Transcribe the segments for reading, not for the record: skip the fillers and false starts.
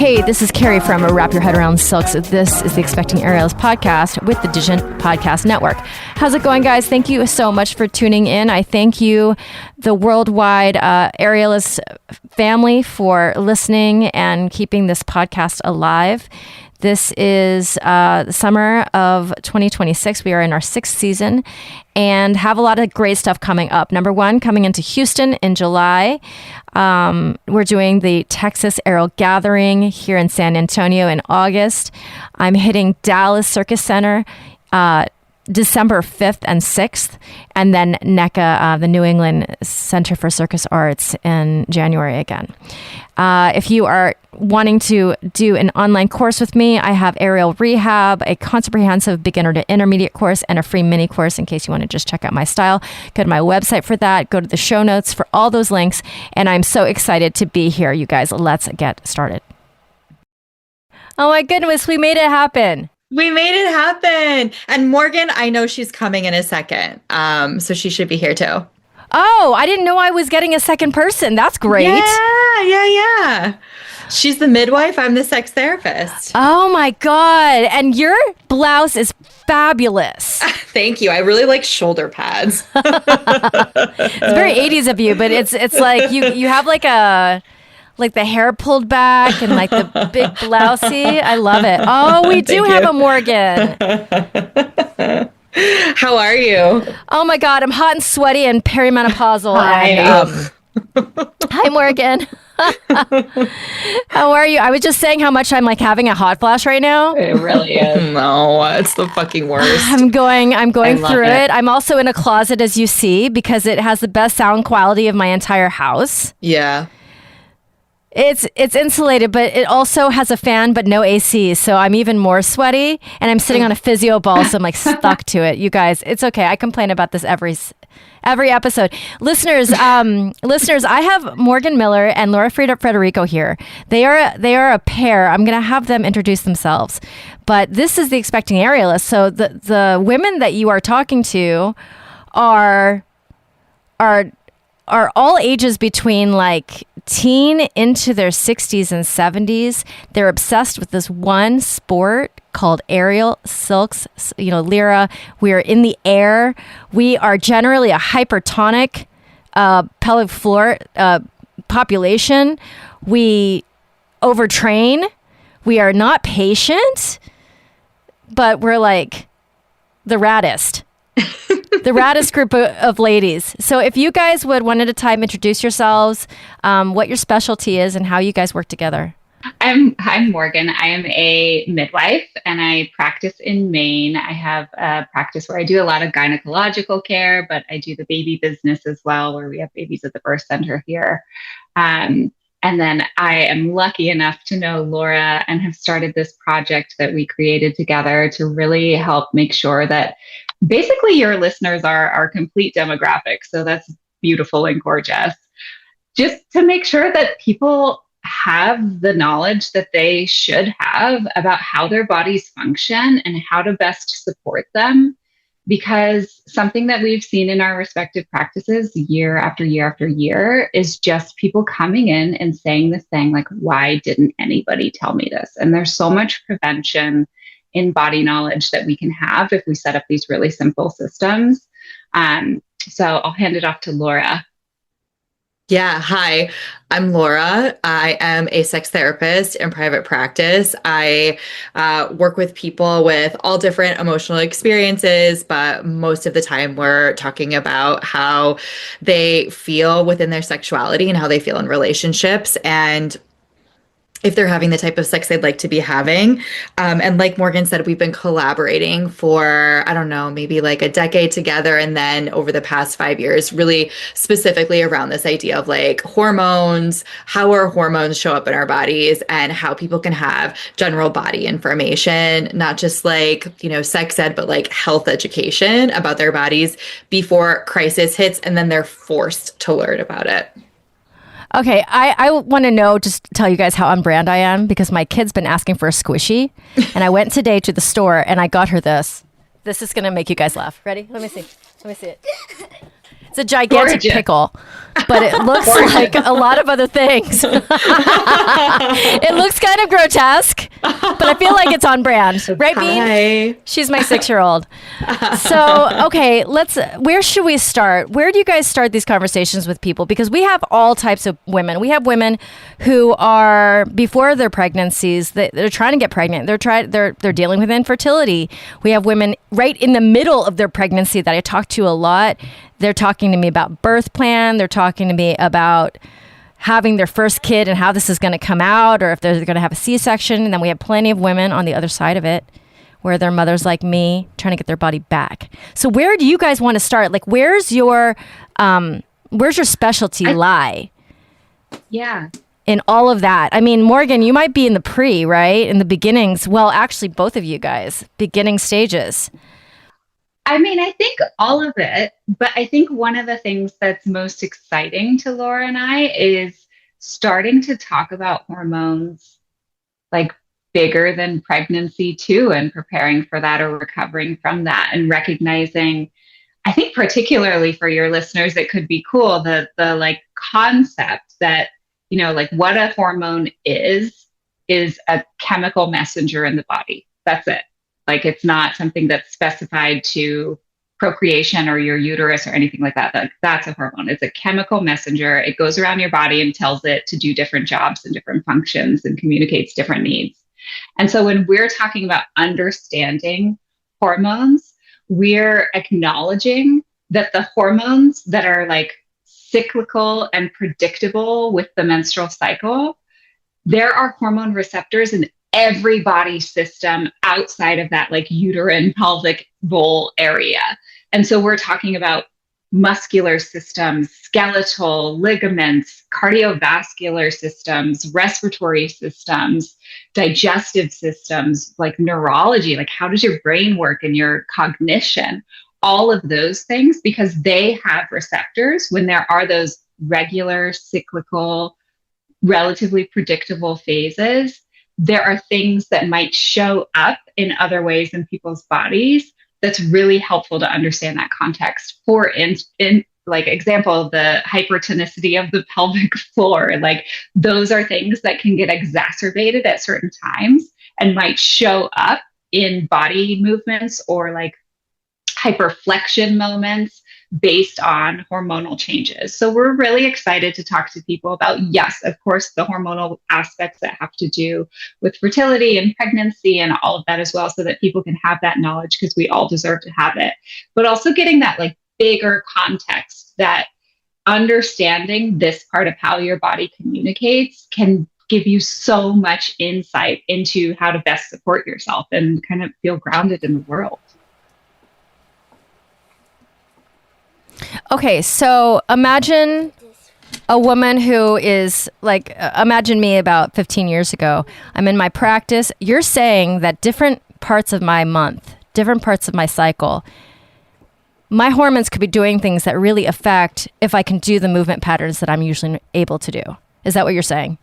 Hey, this is Carrie from Wrap Your Head Around Silks. This is the Expecting Aerialist podcast with the Digital Podcast Network. How's it going, guys? Thank you so much for tuning in. I thank you, the worldwide Aerialist family, for listening and keeping this podcast alive. This is the summer of 2026. We are in our 6th season and have a lot of great stuff coming up. Number one, coming into Houston in July. We're doing the Texas Aerial Gathering here in San Antonio in August. I'm hitting Dallas Circus Center December 5th and 6th, and then NECA, the New England Center for Circus Arts, in January again. If you are wanting to do an online course with me, I have Aerial Rehab, a comprehensive beginner to intermediate course, and a free mini course in case you want to just check out my style. Go to my website for that. Go to the show notes for all those links. And I'm so excited to be here, you guys. Let's get started. Oh my goodness, we made it happen. We made it happen. And Morgan, I know she's coming in a second. So she should be here too. Oh, I didn't know I was getting a second person. That's great. Yeah. She's the midwife. I'm the sex therapist. Oh my God. And your blouse is fabulous. Thank you. I really like shoulder pads. It's very 80s of you, but it's like you have like the hair pulled back and like the big blousey. I love it. Oh, we do have a Morgan. How are you? Oh my God, I'm hot and sweaty and perimenopausal. Hi. And, hi, Morgan. How are you? I was just saying how much I'm like having a hot flash right now. It really is. No, it's the fucking worst. I'm going through it. I'm also in a closet, as you see, because it has the best sound quality of my entire house. Yeah. It's insulated, but it also has a fan, but no AC. So I'm even more sweaty, and I'm sitting on a physio ball, so I'm like stuck to it. You guys, it's okay. I complain about this every episode. Listeners, I have Morgan Miller and Laura Federico here. They are a pair. I'm going to have them introduce themselves. But this is the Expecting Aerialist. So the women that you are talking to are all ages between like teen into their 60s and 70s. They're obsessed with this one sport called aerial silks. You know, Lyra, we are in the air. We are generally a hypertonic pelvic floor population. We overtrain. We are not patient, but we're like the raddest. The raddest group of ladies. So if you guys would one at a time introduce yourselves, what your specialty is, and how you guys work together. I'm Morgan. I am a midwife and I practice in Maine. I have a practice where I do a lot of gynecological care, but I do the baby business as well, where we have babies at the birth center here. And then I am lucky enough to know Laura and have started this project that we created together to really help make sure that basically your listeners are our complete demographic. So that's beautiful and gorgeous. Just to make sure that people have the knowledge that they should have about how their bodies function and how to best support them. Because something that we've seen in our respective practices year after year after year is just people coming in and saying this thing like, why didn't anybody tell me this? And there's so much prevention in body knowledge that we can have if we set up these really simple systems. So I'll hand it off to Laura. Yeah. Hi, I'm Laura. I am a sex therapist in private practice. I work with people with all different emotional experiences, but most of the time we're talking about how they feel within their sexuality and how they feel in relationships, and if they're having the type of sex they'd like to be having. And like Morgan said, we've been collaborating for, I don't know, maybe like a decade together. And then over the past 5 years, really specifically around this idea of like hormones, how our hormones show up in our bodies, and how people can have general body information, not just like, you know, sex ed, but like health education about their bodies before crisis hits. And then they're forced to learn about it. Okay, I want to know, just tell you guys how on brand I am, because my kid's been asking for a squishy, and I went today to the store and I got her this. This is going to make you guys laugh. Ready? Let me see. Let me see it. It's a gigantic Gorgeous. Pickle, but it looks like a lot of other things. It looks kind of grotesque, but I feel like it's on brand. Right, Bean? Hi. She's my 6-year-old. So, okay, where should we start? Where do you guys start these conversations with people? Because we have all types of women. We have women who are, before their pregnancies, they're trying to get pregnant. They're dealing with infertility. We have women right in the middle of their pregnancy that I talk to a lot. They're talking to me about birth plan. They're talking to me about having their first kid and how this is going to come out, or if they're going to have a C-section. And then we have plenty of women on the other side of it where they're mothers like me trying to get their body back. So where do you guys want to start? Like, where's your specialty lie? Yeah. In all of that? I mean, Morgan, you might be in the pre, right? In the beginnings. Well, actually, both of you guys, beginning stages. I mean, I think all of it, but I think one of the things that's most exciting to Laura and I is starting to talk about hormones like bigger than pregnancy too, and preparing for that or recovering from that, and recognizing, I think particularly for your listeners, it could be cool, the like concept that, you know, like what a hormone is a chemical messenger in the body. That's it. Like, it's not something that's specified to procreation or your uterus or anything like that. Like, that's a hormone. It's a chemical messenger. It goes around your body and tells it to do different jobs and different functions and communicates different needs. And so when we're talking about understanding hormones, we're acknowledging that the hormones that are like cyclical and predictable with the menstrual cycle, there are hormone receptors in every body system outside of that like uterine pelvic bowl area. And so we're talking about muscular systems, skeletal, ligaments, cardiovascular systems, respiratory systems, digestive systems, like neurology, like how does your brain work and your cognition, all of those things, because they have receptors when there are those regular, cyclical, relatively predictable phases. There are things that might show up in other ways in people's bodies that's really helpful to understand that context. For in like example, the hypertonicity of the pelvic floor, like those are things that can get exacerbated at certain times and might show up in body movements or like hyperflexion moments based on hormonal changes. So we're really excited to talk to people about, yes, of course, the hormonal aspects that have to do with fertility and pregnancy and all of that as well, so that people can have that knowledge, because we all deserve to have it. But also getting that like bigger context, that understanding this part of how your body communicates can give you so much insight into how to best support yourself and kind of feel grounded in the world. Okay, so imagine a woman who is like, imagine me about 15 years ago. I'm in my practice. You're saying that different parts of my month, different parts of my cycle, my hormones could be doing things that really affect if I can do the movement patterns that I'm usually able to do. Is that what you're saying?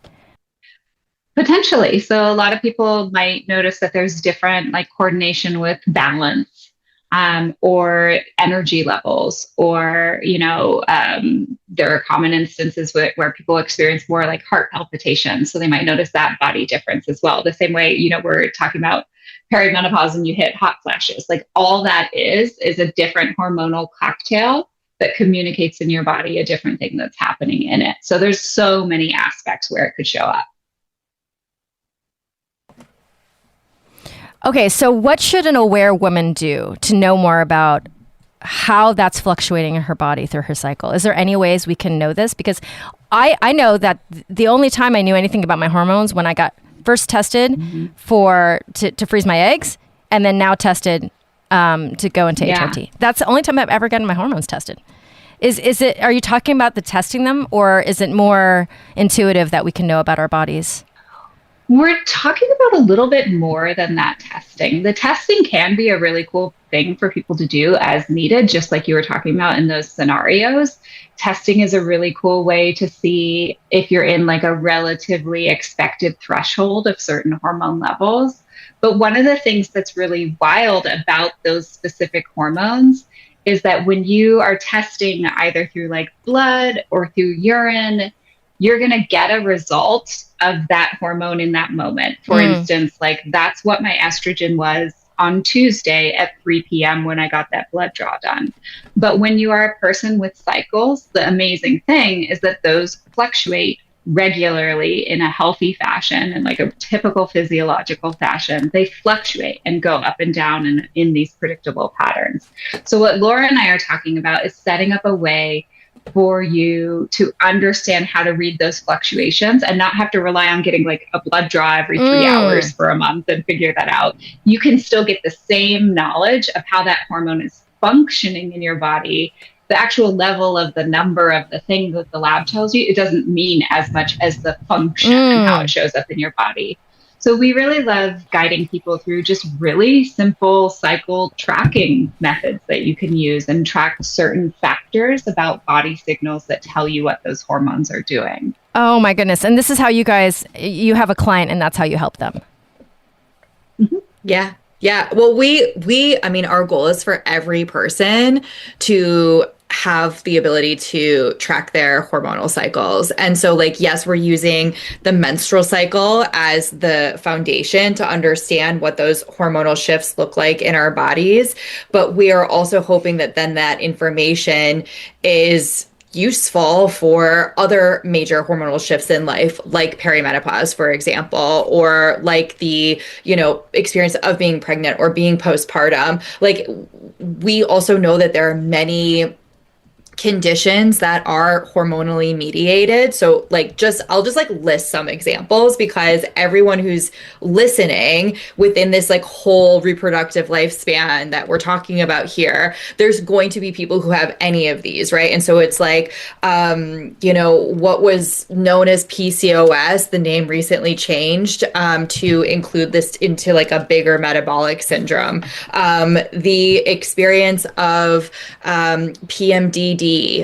Potentially. So a lot of people might notice that there's different like coordination with balance. Or energy levels, or, you know, there are common instances where people experience more like heart palpitations. So they might notice that body difference as well. The same way, you know, we're talking about perimenopause and you hit hot flashes. Like all that is a different hormonal cocktail that communicates in your body a different thing that's happening in it. So there's so many aspects where it could show up. Okay, so what should an aware woman do to know more about how that's fluctuating in her body through her cycle? Is there any ways we can know this? Because I know that the only time I knew anything about my hormones when I got first tested to freeze my eggs, and then now tested to go into HRT. That's the only time I've ever gotten my hormones tested. Is it? Are you talking about the testing them, or is it more intuitive that we can know about our bodies? We're talking about a little bit more than that testing. The testing can be a really cool thing for people to do as needed, just like you were talking about in those scenarios. Testing is a really cool way to see if you're in like a relatively expected threshold of certain hormone levels. But one of the things that's really wild about those specific hormones is that when you are testing either through like blood or through urine, you're going to get a result of that hormone in that moment. For instance, like that's what my estrogen was on Tuesday at 3 p.m. when I got that blood draw done. But when you are a person with cycles, the amazing thing is that those fluctuate regularly in a healthy fashion and like a typical physiological fashion. They fluctuate and go up and down in these predictable patterns. So what Laura and I are talking about is setting up a way for you to understand how to read those fluctuations and not have to rely on getting like a blood draw every 3 hours for a month and figure that out. You can still get the same knowledge of how that hormone is functioning in your body. The actual level of the number of the thing that the lab tells you, it doesn't mean as much as the function and how it shows up in your body. So we really love guiding people through just really simple cycle tracking methods that you can use and track certain factors about body signals that tell you what those hormones are doing. Oh my goodness. And this is how you have a client and that's how you help them. Mm-hmm. Yeah. Yeah. Well, I mean, our goal is for every person to have the ability to track their hormonal cycles. And so like, yes, we're using the menstrual cycle as the foundation to understand what those hormonal shifts look like in our bodies. But we are also hoping that then that information is useful for other major hormonal shifts in life, like perimenopause, for example, or like the, experience of being pregnant or being postpartum. Like, we also know that there are many conditions that are hormonally mediated. So I'll just list some examples, because everyone who's listening within this whole reproductive lifespan that we're talking about here, there's going to be people who have any of these, right? And so it's what was known as PCOS, the name recently changed to include this into a bigger metabolic syndrome. The experience of PMDD,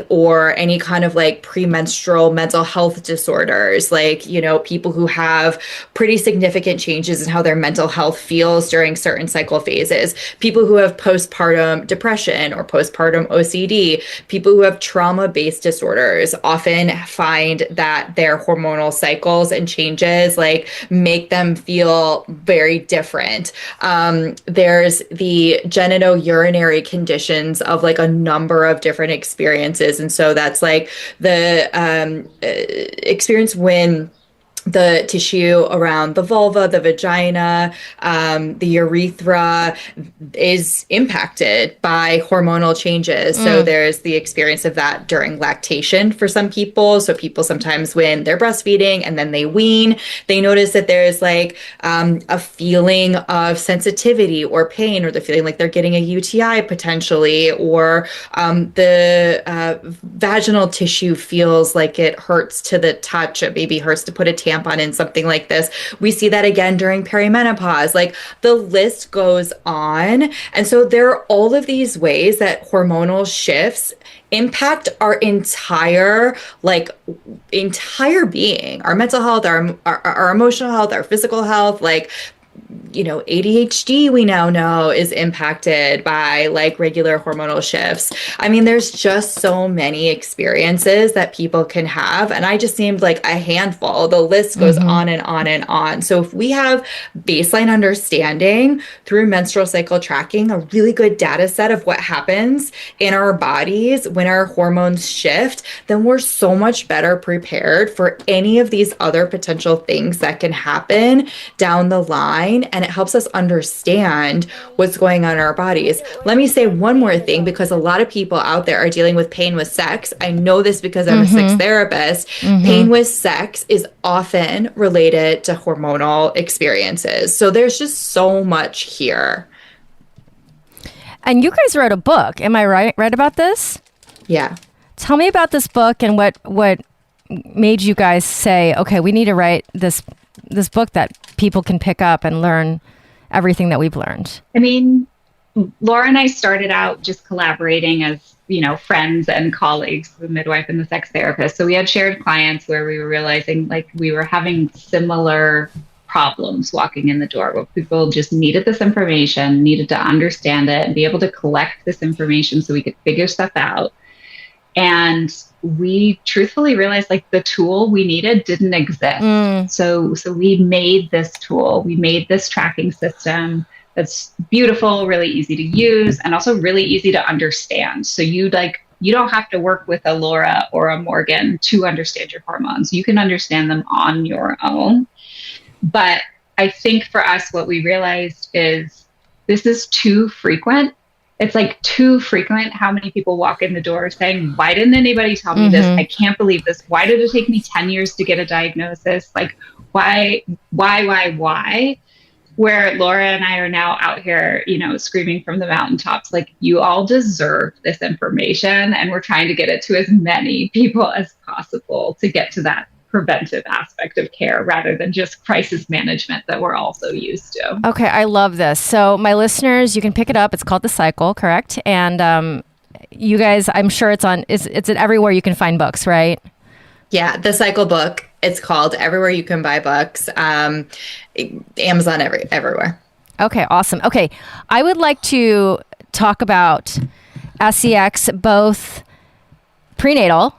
or any kind of premenstrual mental health disorders, people who have pretty significant changes in how their mental health feels during certain cycle phases, people who have postpartum depression or postpartum OCD, people who have trauma-based disorders often find that their hormonal cycles and changes make them feel very different. There's the genitourinary conditions of a number of different experiences. And so that's the experience when the tissue around the vulva, the vagina, the urethra is impacted by hormonal changes. So there's the experience of that during lactation for some people. So people sometimes when they're breastfeeding and then they wean, they notice that there's a feeling of sensitivity or pain, or the feeling like they're getting a UTI potentially, or the vaginal tissue feels like it hurts to the touch. It maybe hurts to put a tampon in something like this. We see that again during perimenopause. The list goes on. And so there are all of these ways that hormonal shifts impact our entire being, our mental health, our emotional health, our physical health. ADHD, we now know, is impacted by regular hormonal shifts. I mean, there's just so many experiences that people can have. And I just named a handful. The list goes on and on and on. So if we have baseline understanding through menstrual cycle tracking, a really good data set of what happens in our bodies when our hormones shift, then we're so much better prepared for any of these other potential things that can happen down the line. And it helps us understand what's going on in our bodies. Let me say one more thing, because a lot of people out there are dealing with pain with sex. I know this because I'm a sex therapist. Pain with sex is often related to hormonal experiences. So there's just so much here. And you guys wrote a book. Am I right about this? Yeah. Tell me about this book and what made you guys say, okay, we need to write this book that people can pick up and learn everything that we've learned. I mean, Laura and I started out just collaborating as, friends and colleagues, the midwife and the sex therapist. So we had shared clients where we were realizing we were having similar problems walking in the door, where people just needed this information, needed to understand it and be able to collect this information so we could figure stuff out. And we truthfully realized like the tool we needed didn't exist. So we made this tool, we made this tracking system that's beautiful, really easy to use, and also really easy to understand. So you don't have to work with a Laura or a Morgan to understand your hormones. You can understand them on your own. But I think for us, what we realized is this is too frequent. It's like too frequent how many people walk in the door saying, why didn't anybody tell me this? I can't believe this. Why did it take me 10 years to get a diagnosis? Like, why? Where Laura and I are now out here, screaming from the mountaintops, like, you all deserve this information. And we're trying to get it to as many people as possible to get to that preventive aspect of care rather than just crisis management that we're all so used to. Okay, I love this. So my listeners, you can pick it up. It's called The Cycle, correct? And you guys, I'm sure it's everywhere you can find books, right? Yeah, The Cycle book. It's called everywhere you can buy books. Amazon, everywhere. Okay, awesome. Okay, I would like to talk about SEX, both prenatal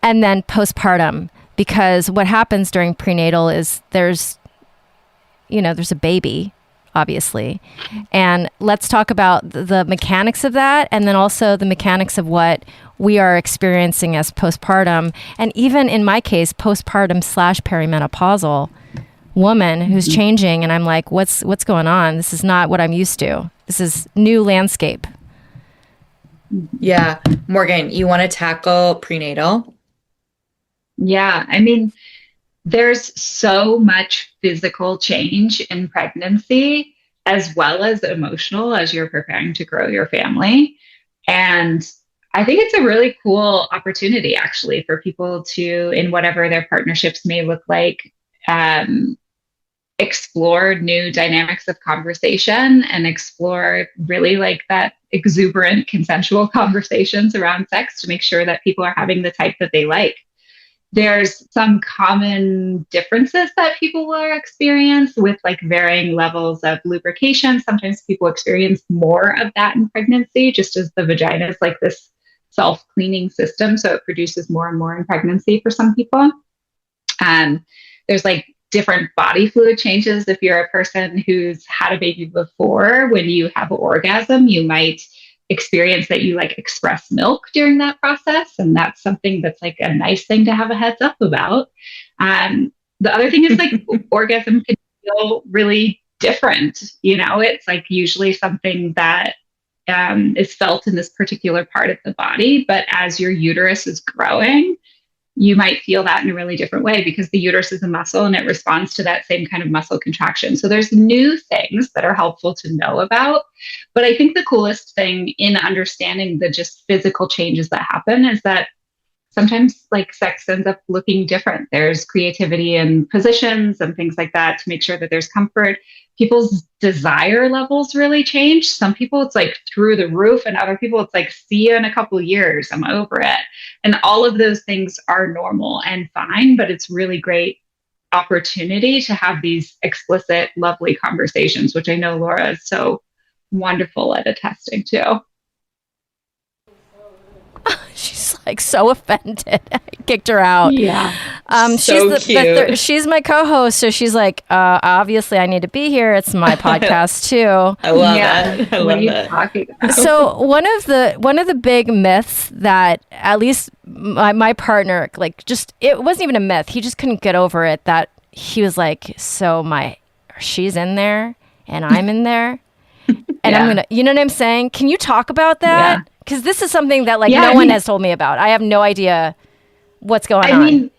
and then postpartum. Because what happens during prenatal is there's a baby, obviously. And let's talk about the mechanics of that, and then also the mechanics of what we are experiencing as postpartum. And even in my case, postpartum / perimenopausal woman who's changing. And I'm like, what's going on? This is not what I'm used to. This is new landscape. Yeah. Morgan, you want to tackle prenatal? Yeah, I mean, there's so much physical change in pregnancy as well as emotional as you're preparing to grow your family. And I think it's a really cool opportunity, actually, for people to, in whatever their partnerships may look like, explore new dynamics of conversation and explore really like that exuberant consensual conversations around sex to make sure that people are having the type that they like. There's some common differences that people will experience with like varying levels of lubrication. Sometimes people experience more of that in pregnancy, just as the vagina is like this self-cleaning system. So it produces more and more in pregnancy for some people. There's like different body fluid changes. If you're a person who's had a baby before, when you have an orgasm, you might experience that you like express milk during that process. And that's something that's like a nice thing to have a heads up about. The other thing is like orgasm can feel really different. It's like usually something that is felt in this particular part of the body. But as your uterus is growing, you might feel that in a really different way because the uterus is a muscle and it responds to that same kind of muscle contraction. So there's new things that are helpful to know about. But I think the coolest thing in understanding the just physical changes that happen is that sometimes like sex ends up looking different. There's creativity in positions and things like that to make sure that there's comfort. People's desire levels really change. Some people it's like through the roof, and other people it's like, see you in a couple of years, I'm over it. And all of those things are normal and fine, but it's really great opportunity to have these explicit, lovely conversations, which I know Laura is so wonderful at attesting to. She's like so offended. I kicked her out. Yeah. Cute. She's my co-host, so she's like, obviously I need to be here. It's my podcast too. I love that. I love that. Talking about? So one of the big myths that at least my partner, like, just, it wasn't even a myth. He just couldn't get over it, that he was like, she's in there and I'm in there. And I'm gonna, you know what I'm saying? Can you talk about that? Yeah. Because this is something that no one has told me about. I have no idea what's going on. I mean,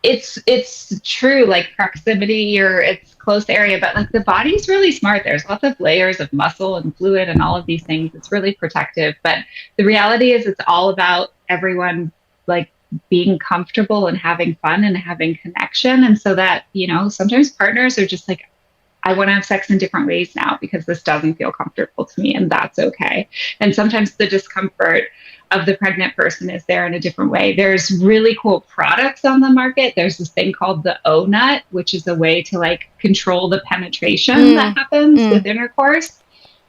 it's true, like proximity or it's close area, but like the body's really smart. There's lots of layers of muscle and fluid and all of these things. It's really protective. But the reality is it's all about everyone like being comfortable and having fun and having connection. And so that, sometimes partners are just like, I want to have sex in different ways now because this doesn't feel comfortable to me, and that's okay. And sometimes the discomfort of the pregnant person is there in a different way. There's really cool products on the market. There's this thing called the O nut, which is a way to like control the penetration that happens with intercourse,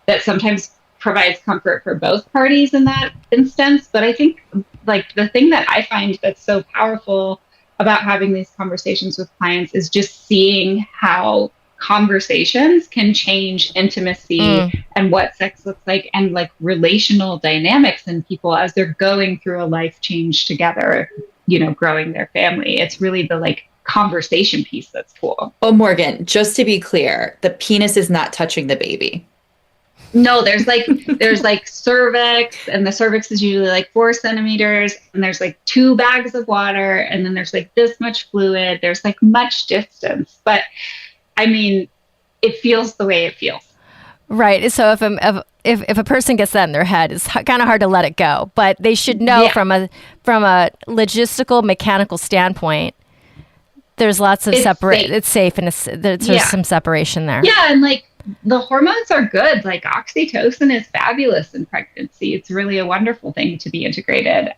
that sometimes provides comfort for both parties in that instance. But I think like the thing that I find that's so powerful about having these conversations with clients is just seeing how conversations can change intimacy and what sex looks like, and like relational dynamics in people as they're going through a life change together, you know, growing their family. It's really the like conversation piece that's cool. Oh, Morgan, just to be clear, the penis is not touching the baby. No, there's like cervix, and the cervix is usually like 4 centimeters, and there's like 2 bags of water, and then there's like this much fluid. There's like much distance, but I mean, it feels the way it feels. Right. So if a person gets that in their head, it's kind of hard to let it go. But they should know from a logistical, mechanical standpoint, there's lots of separation. It's safe, and there's some separation there. Yeah, and like the hormones are good. Like oxytocin is fabulous in pregnancy. It's really a wonderful thing to be integrated.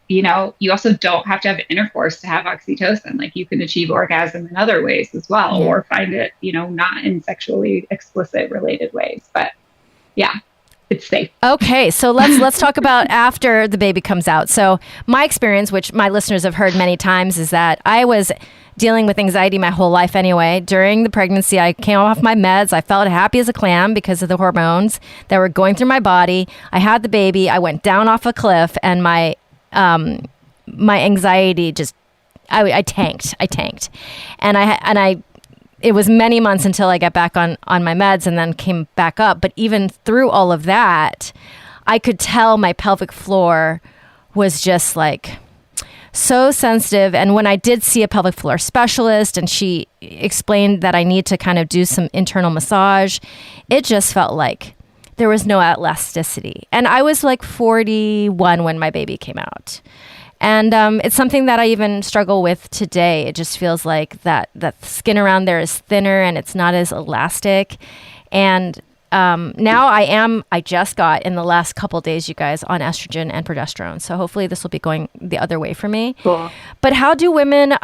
You know, you also don't have to have intercourse to have oxytocin. Like you can achieve orgasm in other ways as well, or find it, you know, not in sexually explicit related ways. But yeah, it's safe. Okay, so let's talk about after the baby comes out. So my experience, which my listeners have heard many times, is that I was dealing with anxiety my whole life anyway. During the pregnancy, I came off my meds. I felt happy as a clam because of the hormones that were going through my body. I had the baby. I went down off a cliff, and my anxiety just, I tanked, and it was many months until I got back on my meds and then came back up. But even through all of that, I could tell my pelvic floor was just like so sensitive. And when I did see a pelvic floor specialist, and she explained that I need to kind of do some internal massage, it just felt like there was no elasticity. And I was like 41 when my baby came out. And it's something that I even struggle with today. It just feels like that skin around there is thinner and it's not as elastic. And now I just got in the last couple of days, you guys, on estrogen and progesterone. So hopefully this will be going the other way for me. Cool. But how do women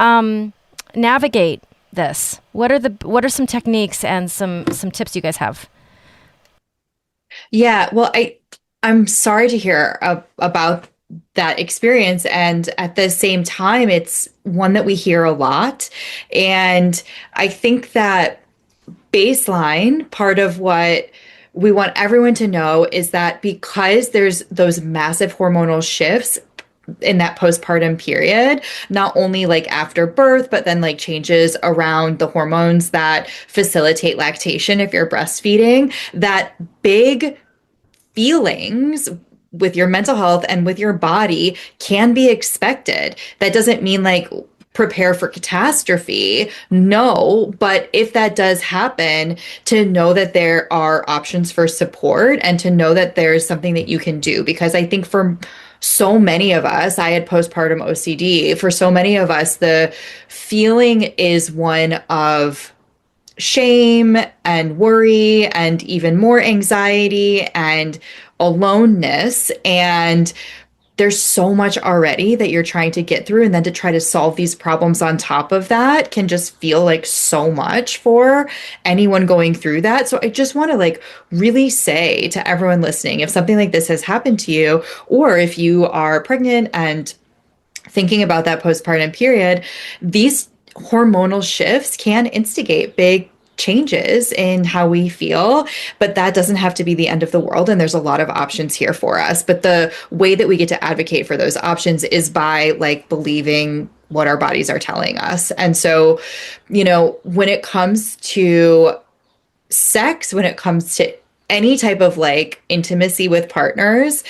navigate this? What are some techniques and some tips you guys have? Yeah, well, I'm sorry to hear about that experience. And at the same time, it's one that we hear a lot. And I think that baseline, part of what we want everyone to know is that because there's those massive hormonal shifts in that postpartum period, not only like after birth, but then like changes around the hormones that facilitate lactation if you're breastfeeding, that big feelings with your mental health and with your body can be expected. That doesn't mean like prepare for catastrophe. No, but if that does happen, to know that there are options for support and to know that there's something that you can do. Because I think for so many of us, I had postpartum OCD. For so many of us, the feeling is one of shame and worry and even more anxiety and aloneness. And there's so much already that you're trying to get through. And then to try to solve these problems on top of that can just feel like so much for anyone going through that. So I just want to like really say to everyone listening, if something like this has happened to you, or if you are pregnant and thinking about that postpartum period, these hormonal shifts can instigate big changes in how we feel, but that doesn't have to be the end of the world. And there's a lot of options here for us. But the way that we get to advocate for those options is by like believing what our bodies are telling us. And so, you know, when it comes to sex, when it comes to any type of like intimacy with partners,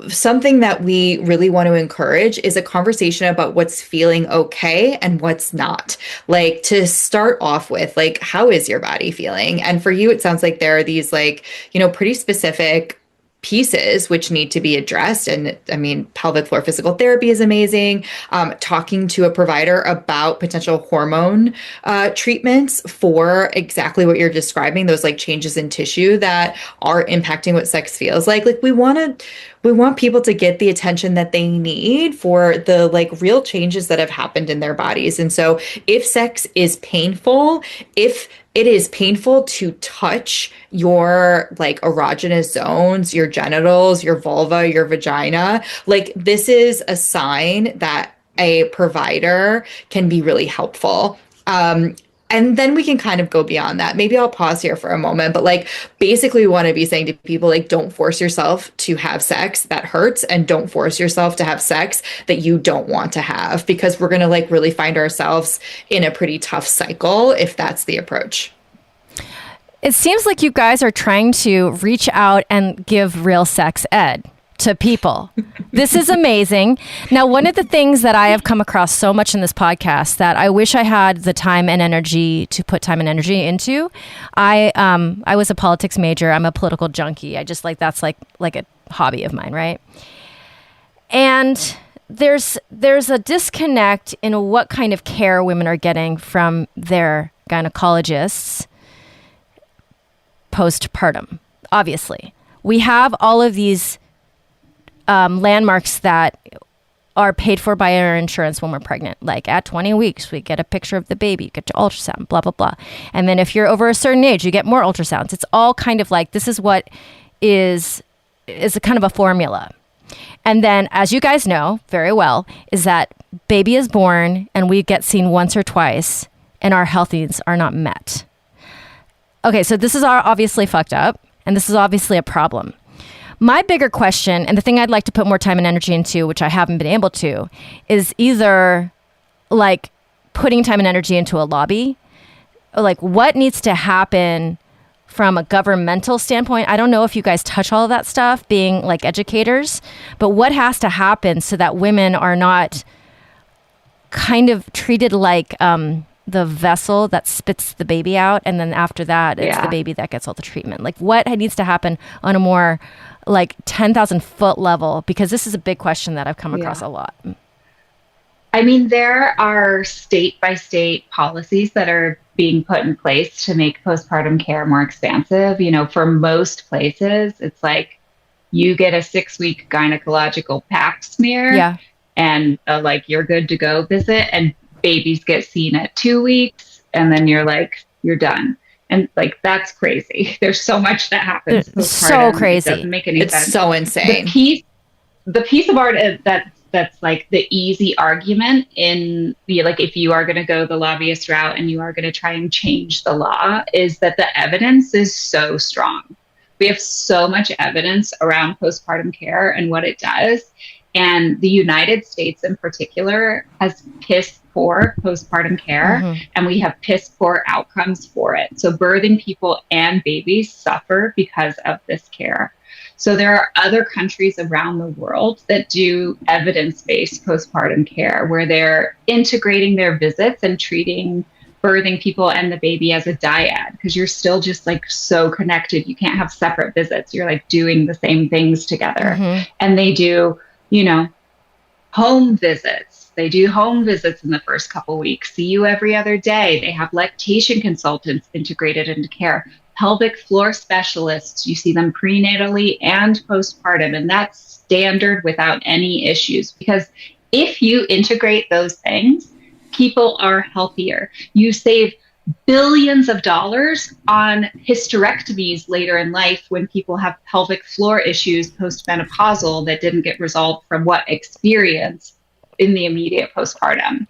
something that we really want to encourage is a conversation about what's feeling okay and what's not. Like to start off with, like, how is your body feeling? And for you, it sounds like there are these like, you know, pretty specific pieces which need to be addressed. And I mean, pelvic floor physical therapy is amazing. Talking to a provider about potential hormone treatments for exactly what you're describing, those like changes in tissue that are impacting what sex feels like. Like we want people to get the attention that they need for the like real changes that have happened in their bodies. And so if sex is painful, if it is painful to touch your like erogenous zones, your genitals, your vulva, your vagina, like this is a sign that a provider can be really helpful. And then we can kind of go beyond that. Maybe I'll pause here for a moment, but like basically we want to be saying to people, like, don't force yourself to have sex that hurts, and don't force yourself to have sex that you don't want to have, because we're going to like really find ourselves in a pretty tough cycle if that's the approach. It seems like you guys are trying to reach out and give real sex ed to people. This is amazing. Now, one of the things that I have come across so much in this podcast that I wish I had the time and energy to put time and energy into. I was a politics major. I'm a political junkie. I just like, that's like a hobby of mine, right? And there's a disconnect in what kind of care women are getting from their gynecologists postpartum. Obviously, we have all of these landmarks that are paid for by our insurance when we're pregnant. Like at 20 weeks, we get a picture of the baby, you get your ultrasound, blah, blah, blah. And then if you're over a certain age, you get more ultrasounds. It's all kind of like, this is what is a kind of a formula. And then, as you guys know very well, is that baby is born and we get seen once or twice and our health needs are not met. Okay, so this is obviously fucked up, and this is obviously a problem. My bigger question, and the thing I'd like to put more time and energy into, which I haven't been able to, is either like putting time and energy into a lobby, or like what needs to happen from a governmental standpoint. I don't know if you guys touch all of that stuff, being like educators, but what has to happen so that women are not kind of treated like the vessel that spits the baby out, and then after that, it's the baby that gets all the treatment. Like what needs to happen on a more like 10,000 foot level? Because this is a big question that I've come across a lot. I mean, there are state by state policies that are being put in place to make postpartum care more expansive. You know, for most places, it's like you get a 6-week gynecological pap smear and like you're good to go visit, and babies get seen at 2 weeks, and then you're like, you're done. And like, that's crazy. There's so much that happens. It's so crazy. It doesn't make any sense. It's so insane. The piece of art that's like the easy argument in like, if you are going to go the lobbyist route and you are going to try and change the law, is that the evidence is so strong. We have so much evidence around postpartum care and what it does. And the United States in particular has piss poor postpartum care, and we have piss poor outcomes for it. So birthing people and babies suffer because of this care. So there are other countries around the world that do evidence-based postpartum care where they're integrating their visits and treating birthing people and the baby as a dyad, because you're still just like so connected. You can't have separate visits. You're like doing the same things together. And they do, you know, home visits. They do home visits in the first couple weeks, see you every other day. They have lactation consultants integrated into care, pelvic floor specialists. You see them prenatally and postpartum, and that's standard without any issues. Because if you integrate those things, people are healthier. You save billions of dollars on hysterectomies later in life when people have pelvic floor issues postmenopausal that didn't get resolved from what experience in the immediate postpartum.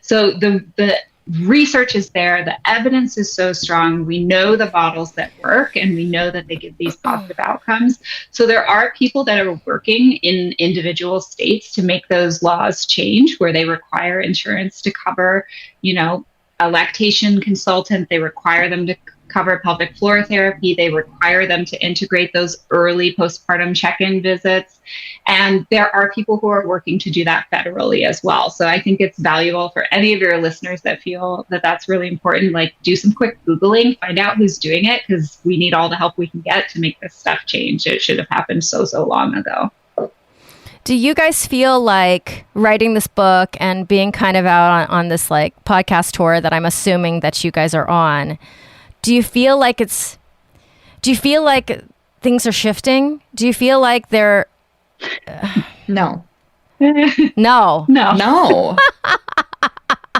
So the research is there, the evidence is so strong. We know the models that work, and we know that they give these positive outcomes. So there are people that are working in individual states to make those laws change, where they require insurance to cover, you know, a lactation consultant. They require them to cover pelvic floor therapy. They require them to integrate those early postpartum check-in visits. And there are people who are working to do that federally as well. So I think it's valuable for any of your listeners that feel that that's really important. Like, do some quick Googling, find out who's doing it, because we need all the help we can get to make this stuff change. It should have happened so long ago. Do you guys feel like writing this book and being kind of out on this like podcast tour that I'm assuming that you guys are on, do you feel like things are shifting? Do you feel like they're... No. No. Yeah,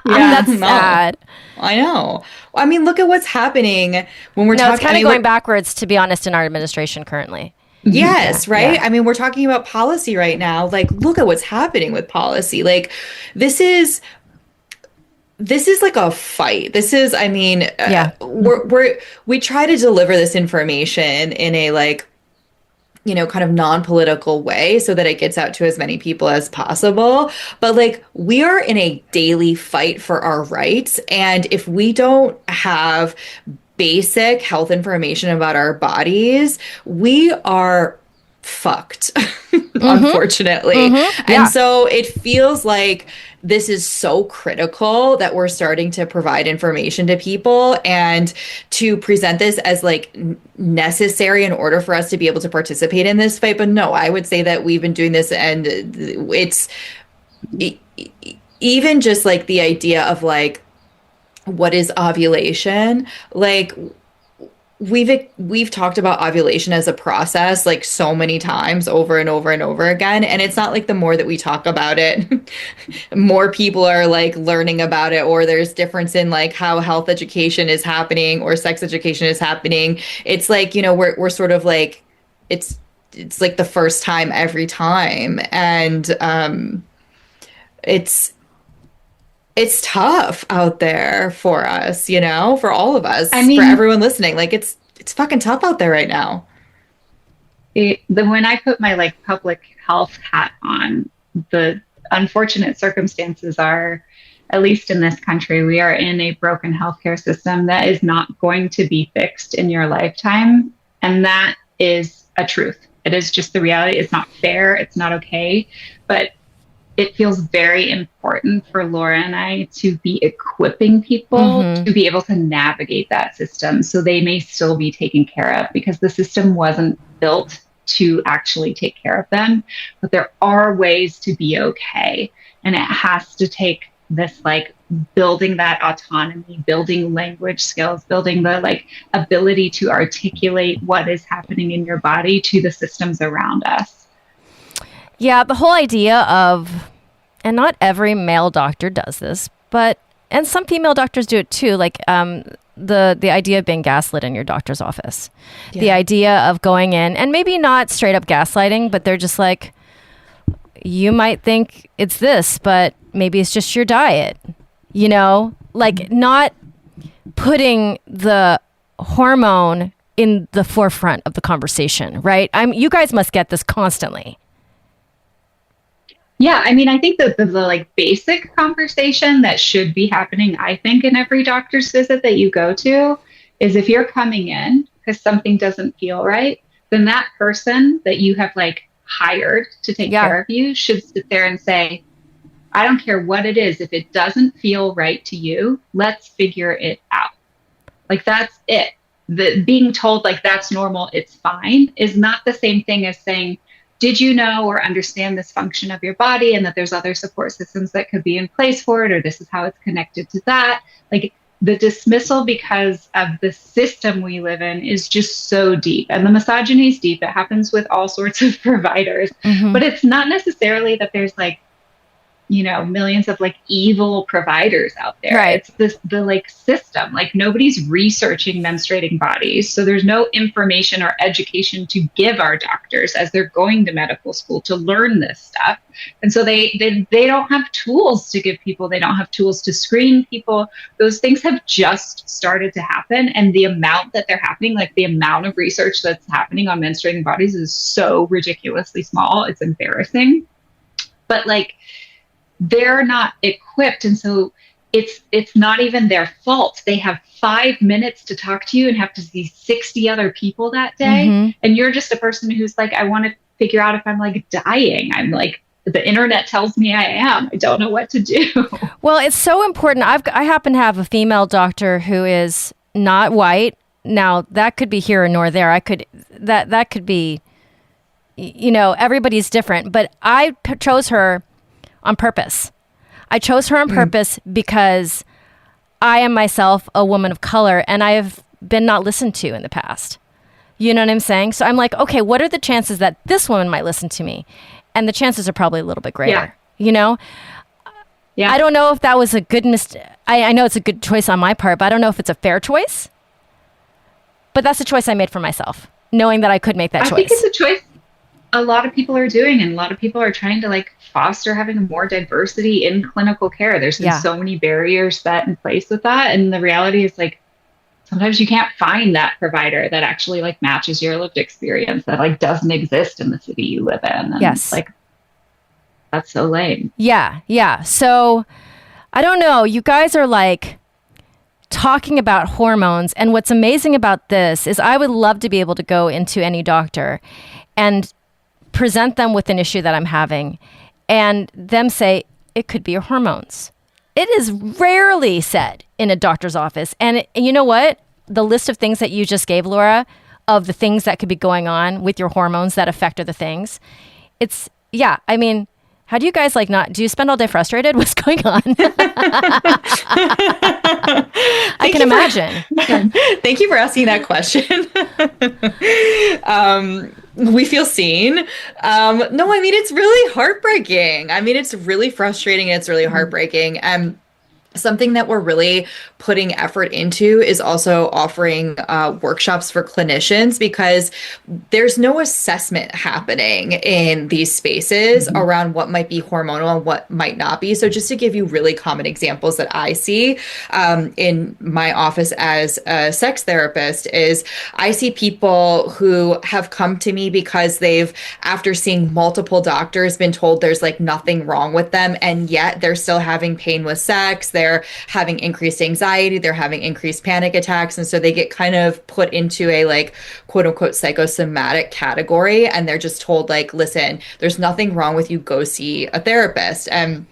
that's sad. I know. I mean, look at what's happening when we're talking. It's kind of going backwards, to be honest, in our administration currently. Yes, right? Yeah. I mean, we're talking about policy right now. Like, look at what's happening with policy. Like, this is like a fight. This is, I mean, we try to deliver this information in a like, you know, kind of non-political way so that it gets out to as many people as possible. But like, we are in a daily fight for our rights. And if we don't have basic health information about our bodies, we are fucked, unfortunately. Yeah. And so it feels like this is so critical that we're starting to provide information to people and to present this as like necessary in order for us to be able to participate in this fight. But no, I would say that we've been doing this, and it's even just like the idea of like, what is ovulation? Like, we've talked about ovulation as a process like so many times over and over and over again. And it's not like the more that we talk about it, more people are like learning about it, or there's difference in like how health education is happening or sex education is happening. It's like, you know, we're sort of like, it's like the first time every time. And it's tough out there for us, you know, for all of us, I mean, for everyone listening. Like, it's fucking tough out there right now. When I put my like public health hat on, the unfortunate circumstances are, at least in this country, we are in a broken healthcare system that is not going to be fixed in your lifetime. And that is a truth. It is just the reality. It's not fair. It's not okay. But it feels very important for Laura and I to be equipping people to be able to navigate that system so they may still be taken care of, because the system wasn't built to actually take care of them. But there are ways to be okay. And it has to take this like building that autonomy, building language skills, building the like ability to articulate what is happening in your body to the systems around us. Yeah, the whole idea of, and not every male doctor does this, but, and some female doctors do it too, like the idea of being gaslit in your doctor's office. Yeah. The idea of going in, and maybe not straight up gaslighting, but they're just like, you might think it's this, but maybe it's just your diet, you know? Like, not putting the hormone in the forefront of the conversation, right? You guys must get this constantly. Yeah, I mean, I think that the like basic conversation that should be happening, I think, in every doctor's visit that you go to is, if you're coming in because something doesn't feel right, then that person that you have like hired to take care of you should sit there and say, I don't care what it is. If it doesn't feel right to you, let's figure it out. Like, that's it. The being told like that's normal, it's fine, is not the same thing as saying, did you know or understand this function of your body and that there's other support systems that could be in place for it, or this is how it's connected to that? Like, the dismissal because of the system we live in is just so deep, and the misogyny is deep. It happens with all sorts of providers, but it's not necessarily that there's like, you know, millions of like evil providers out there. Right. It's the like system, like nobody's researching menstruating bodies. So there's no information or education to give our doctors as they're going to medical school to learn this stuff. And so they don't have tools to give people. They don't have tools to screen people. Those things have just started to happen. And the amount that they're happening, like the amount of research that's happening on menstruating bodies is so ridiculously small. It's embarrassing. But like, they're not equipped. And so it's not even their fault. They have 5 minutes to talk to you and have to see 60 other people that day. Mm-hmm. And you're just a person who's like, I want to figure out if I'm like dying. I'm like, the internet tells me I am. I don't know what to do. Well, it's so important. I happen to have a female doctor who is not white. Now, that could be here nor there. That could be, everybody's different. But I chose her on purpose. I chose her on purpose because I am myself a woman of color, and I have been not listened to in the past. You know what I'm saying? So I'm like, okay, what are the chances that this woman might listen to me? And the chances are probably a little bit greater, Yeah. I don't know if that was a good mistake. I know it's a good choice on my part, but I don't know if it's a fair choice. But that's a choice I made for myself, knowing that I could make that choice. I think it's a choice a lot of people are doing, and a lot of people are trying to like foster having more diversity in clinical care. There's been so many barriers set in place with that. And the reality is like, sometimes you can't find that provider that actually like matches your lived experience, that like doesn't exist in the city you live in. And yes. Like, that's so lame. Yeah. Yeah. So I don't know. You guys are like talking about hormones. And what's amazing about this is I would love to be able to go into any doctor and present them with an issue that I'm having and them say, it could be your hormones. It is rarely said in a doctor's office. And you know what? The list of things that you just gave, Laura, of the things that could be going on with your hormones that affect other things. I mean, how do you guys do you spend all day frustrated? What's going on? I can imagine. Thank you for asking that question. We feel seen. No, I mean, it's really heartbreaking. I mean, it's really frustrating and it's really heartbreaking. Something that we're really putting effort into is also offering workshops for clinicians, because there's no assessment happening in these spaces around what might be hormonal and what might not be. So just to give you really common examples that I see in my office as a sex therapist is I see people who have come to me because they've, after seeing multiple doctors, been told there's like nothing wrong with them, and yet they're still having pain with sex. They're having increased anxiety, they're having increased panic attacks. And so they get kind of put into a like, quote unquote, psychosomatic category. And they're just told like, listen, there's nothing wrong with you, go see a therapist. And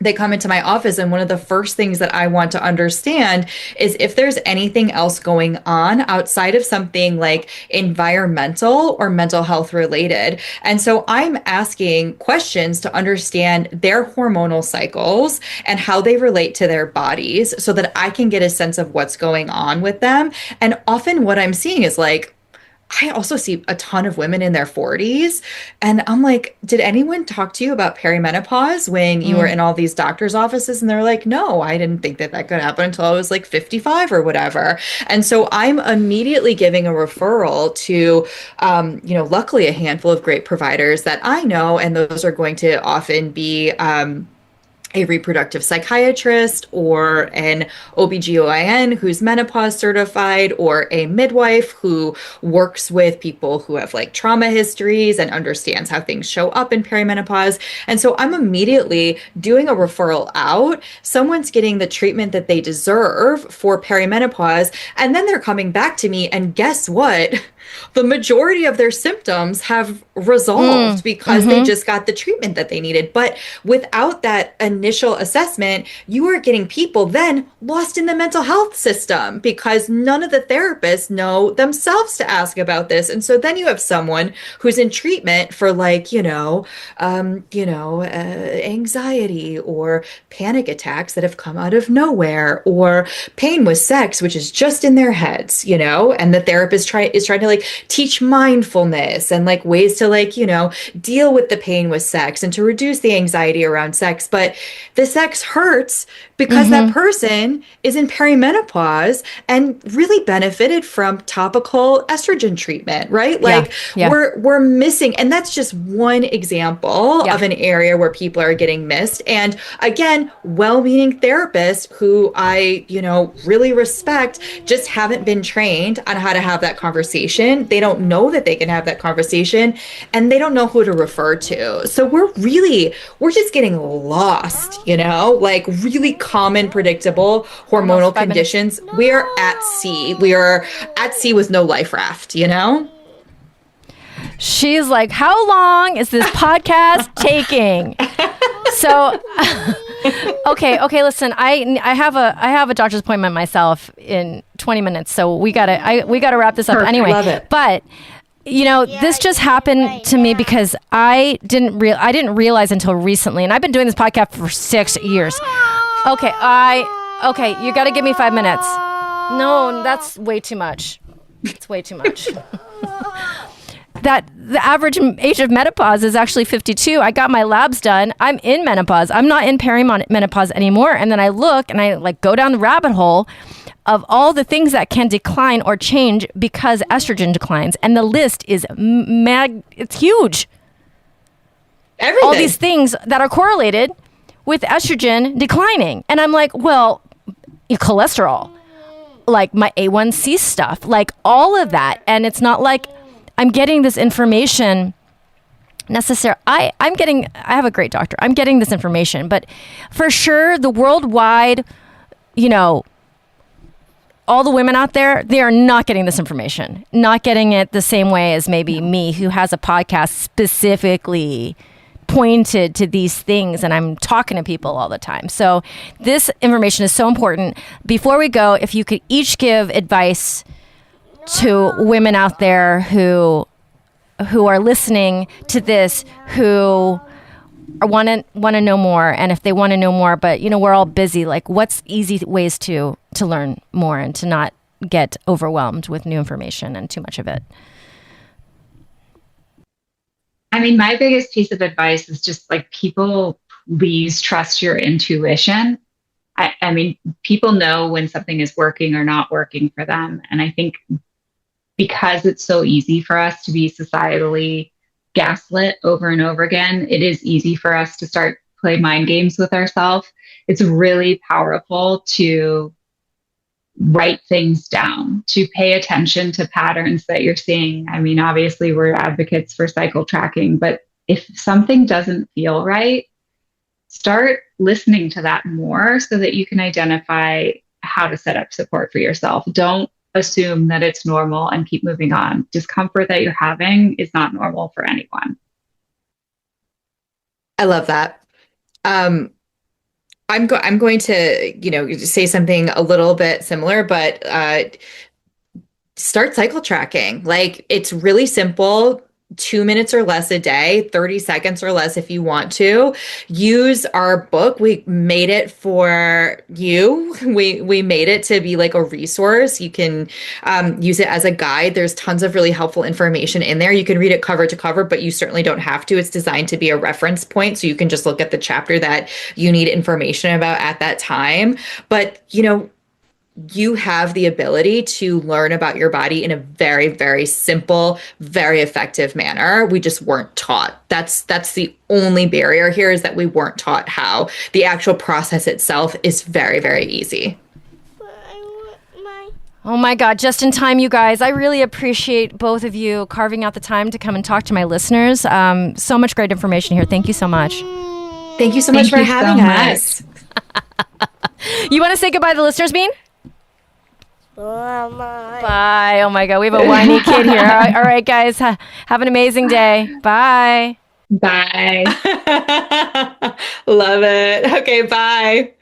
they come into my office, and one of the first things that I want to understand is if there's anything else going on outside of something like environmental or mental health related. And so I'm asking questions to understand their hormonal cycles and how they relate to their bodies so that I can get a sense of what's going on with them. And often what I'm seeing is like, I also see a ton of women in their 40s. And I'm like, did anyone talk to you about perimenopause when you were in all these doctors' offices? And they're like, no, I didn't think that could happen until I was like 55 or whatever. And so I'm immediately giving a referral to, luckily a handful of great providers that I know. And those are going to often be a reproductive psychiatrist or an OBGYN who's menopause certified, or a midwife who works with people who have like trauma histories and understands how things show up in perimenopause. And so I'm immediately doing a referral out. Someone's getting the treatment that they deserve for perimenopause. And then they're coming back to me, and guess what? The majority of their symptoms have resolved because they just got the treatment that they needed. But without that initial assessment, you are getting people then lost in the mental health system because none of the therapists know themselves to ask about this. And so then you have someone who's in treatment for like, anxiety or panic attacks that have come out of nowhere, or pain with sex, which is just in their heads, and the therapist is trying to like teach mindfulness and like ways to like, deal with the pain with sex and to reduce the anxiety around sex. But the sex hurts because that person is in perimenopause and really benefited from topical estrogen treatment, right? Like we're missing, and that's just one example of an area where people are getting missed. And again, well-meaning therapists who I, really respect, just haven't been trained on how to have that conversation conversation. They don't know that they can have that conversation, and they don't know who to refer to. So we're just getting lost, like really common, predictable hormonal conditions. We are at sea. We are at sea with no life raft, She's like, how long is this podcast taking? So, okay. Listen, I have a doctor's appointment myself in 20 minutes, so we gotta wrap this up. Perfect. Anyway. Love it. But this just happened to me because I didn't realize until recently, and I've been doing this podcast for 6 years. Okay, you got to give me 5 minutes. No, that's way too much. It's way too much. That the average age of menopause is actually 52. I got my labs done. I'm in menopause. I'm not in perimenopause anymore. And then I look and I go down the rabbit hole of all the things that can decline or change because estrogen declines. And the list is it's huge. Everything. All these things that are correlated with estrogen declining. And I'm like, well, your cholesterol, like my A1C stuff, like all of that. And it's not like I'm getting this information necessary. I have a great doctor. I'm getting this information, but for sure the worldwide, all the women out there, they are not getting this information, not getting it the same way as maybe me, who has a podcast specifically pointed to these things, and I'm talking to people all the time. So this information is so important. Before we go, if you could each give advice to women out there who are listening to this, who want to know more, and if they want to know more, but we're all busy. Like, what's easy ways to learn more and to not get overwhelmed with new information and too much of it? I mean, my biggest piece of advice is just people, please trust your intuition. I mean, people know when something is working or not working for them. And I think because it's so easy for us to be societally gaslit over and over again, it is easy for us to start play mind games with ourselves. It's really powerful to write things down, to pay attention to patterns that you're seeing. I mean, obviously we're advocates for cycle tracking, but if something doesn't feel right, start listening to that more so that you can identify how to set up support for yourself. Don't assume that it's normal and keep moving on. Discomfort that you're having is not normal for anyone. I love that. I'm going to, say something a little bit similar, but start cycle tracking. Like, it's really simple. 2 minutes or less a day, 30 seconds or less if you want to. Use our book. We made it for you. We made it to be like a resource. You can use it as a guide. There's tons of really helpful information in there. You can read it cover to cover, but you certainly don't have to. It's designed to be a reference point, so you can just look at the chapter that you need information about at that time. But, you have the ability to learn about your body in a very, very simple, very effective manner. We just weren't taught. That's the only barrier here, is that we weren't taught how. The actual process itself is very, very easy. Oh my God, just in time, you guys. I really appreciate both of you carving out the time to come and talk to my listeners. So much great information here. Thank you so much. Thank you so much for having us. You want to say goodbye to the listeners, Bean? Bye. Oh my God, we have a whiny kid here. All right, guys, have an amazing day. Bye. Bye. Love it. Okay, bye.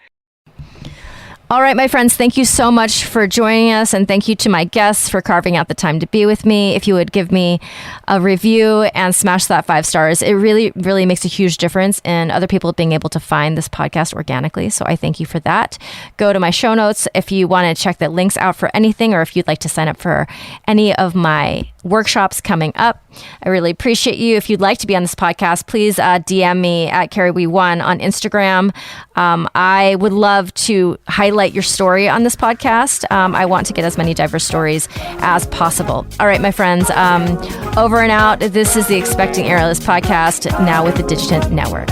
All right, my friends, thank you so much for joining us, and thank you to my guests for carving out the time to be with me. If you would give me a review and smash that 5 stars, it really, really makes a huge difference in other people being able to find this podcast organically. So I thank you for that. Go to my show notes if you want to check the links out for anything, or if you'd like to sign up for any of my workshops coming up. I really appreciate you. If you'd like to be on this podcast, please DM me at CarrieWee1 on Instagram. I would love to highlight your story on this podcast. I want to get as many diverse stories as possible. All right, my friends, over and out. This is the Expecting Airless podcast, now with the Digitent Network.